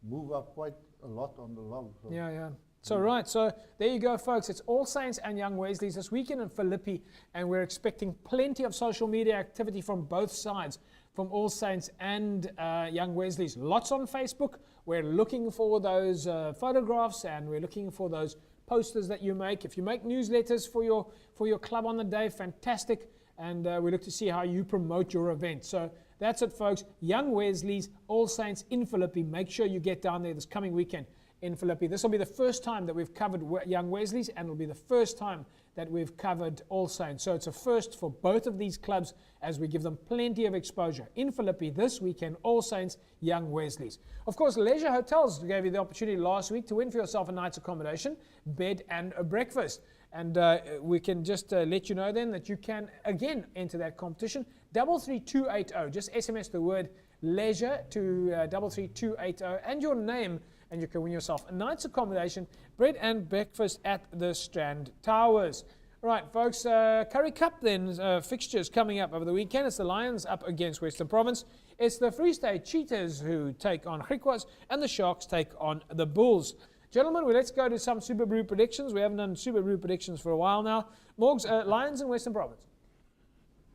move up quite a lot on the long. So Yeah. So right, so there you go, folks. It's All Saints and Young Wesleys this weekend in Philippi, and we're expecting plenty of social media activity from both sides, from All Saints and Young Wesleys. Lots on Facebook. We're looking for those photographs, and we're looking for those posters that you make. If you make newsletters for your club on the day, fantastic. And we look to see how you promote your event. So that's it, folks. Young Wesleys, All Saints in Philippi. Make sure you get down there this coming weekend in Philippi. This will be the first time that we've covered Young Wesleys, and it'll be the first time that we've covered All Saints. So it's a first for both of these clubs as we give them plenty of exposure. In Philippi this weekend, All Saints, Young Wesleys. Of course, Leisure Hotels gave you the opportunity last week to win for yourself a night's accommodation, bed and a breakfast. And we can just let you know then that you can again enter that competition. 33280. Just SMS the word leisure to 33280 and your name, and you can win yourself a night's accommodation, bread and breakfast at the Strand Towers. Right, folks, Currie Cup then, fixtures coming up over the weekend. It's the Lions up against Western Province. It's the Free State Cheetahs who take on Griquas, and the Sharks take on the Bulls. Gentlemen, let's go to some Super Brew predictions. We haven't done Super Brew predictions for a while now. Morgs, Lions and Western Province.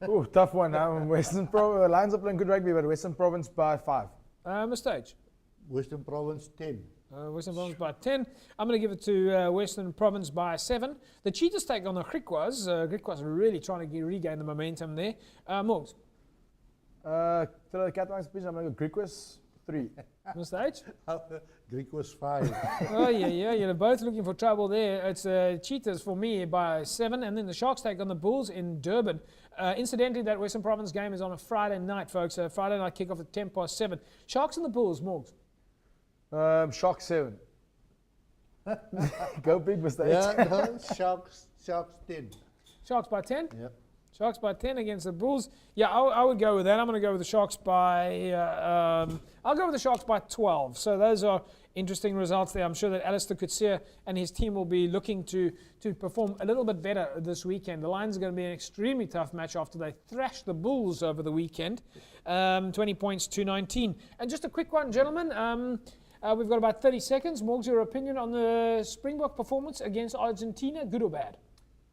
Ooh, tough one now. Lions are playing good rugby, but Western Province by 5. Mistake. Western Province 10. Western Province by 10. I'm going to give it to Western Province by 7. The Cheetahs take on the Griquas. Griquas are really trying to regain the momentum there. Morgs. To the Catalan speech, I'm going to go Griquas 3. Mistake. Griquas 5. Oh, yeah. You're both looking for trouble there. It's Cheetahs for me by 7, and then the Sharks take on the Bulls in Durban. Incidentally, that Western Province game is on a Friday night, folks. Friday night kickoff at 7:10. Sharks and the Bulls, Morgs. Sharks 7. Go big, mistake. Yeah, no, Sharks 10. Sharks by 10? Yep. Sharks by 10 against the Bulls. Yeah, I would go with that. I'm going to go with the Sharks by... I'll go with the Sharks by 12. So those are interesting results there. I'm sure that Alistair Coetzee and his team will be looking to perform a little bit better this weekend. The Lions are going to be an extremely tough match after they thrashed the Bulls over the weekend. 20 points to 19. And just a quick one, gentlemen. We've got about 30 seconds. Morgs, your opinion on the Springbok performance against Argentina, good or bad?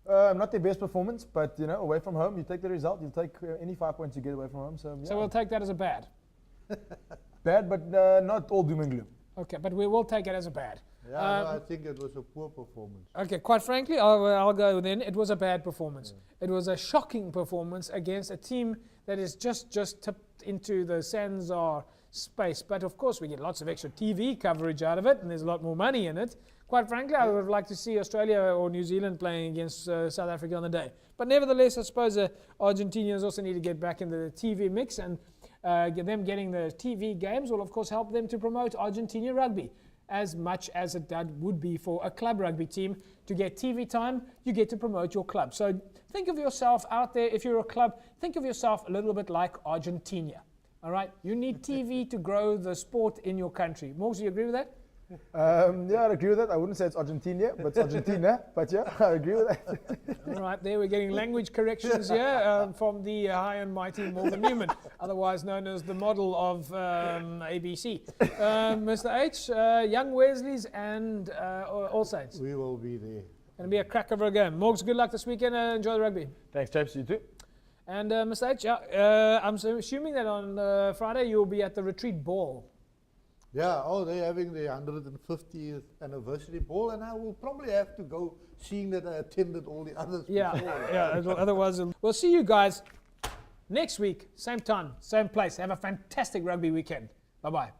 Not their best performance, but away from home, you take the result. You take any 5 points you get away from home. So we'll take that as a bad. Bad, but not all doom and gloom. Okay, but we will take it as a bad. Yeah, no, I think it was a poor performance. Okay, quite frankly, I'll go then. It was a bad performance. It was a shocking performance against a team that is just tipped into the Sanzar space. But of course, we get lots of extra TV coverage out of it, and there's a lot more money in it. Quite frankly, I would like to see Australia or New Zealand playing against South Africa on the day. But nevertheless, I suppose Argentinians also need to get back in the TV mix, and them getting the TV games will, of course, help them to promote Argentina rugby as much as it would be for a club rugby team. To get TV time, you get to promote your club. So think of yourself out there, if you're a club, think of yourself a little bit like Argentina. All right? You need TV to grow the sport in your country. Morgs, do you agree with that? Yeah, I agree with that. I wouldn't say it's Argentina, but it's Argentina. But yeah, I agree with that. All right, there we're getting language corrections here from the high and mighty Morgan Newman, otherwise known as the model of ABC. Mr. H, Young Wesleys and All Saints. We will be there. Going to be a crack of a game. Morgs, good luck this weekend. Enjoy the rugby. Thanks, Japes. You too. And Mr. H, I'm assuming that on Friday you'll be at the retreat ball. Yeah, they're having the 150th anniversary ball, and I will probably have to go, seeing that I attended all the others. Yeah, before. yeah. Otherwise, we'll see you guys next week, same time, same place. Have a fantastic rugby weekend. Bye-bye.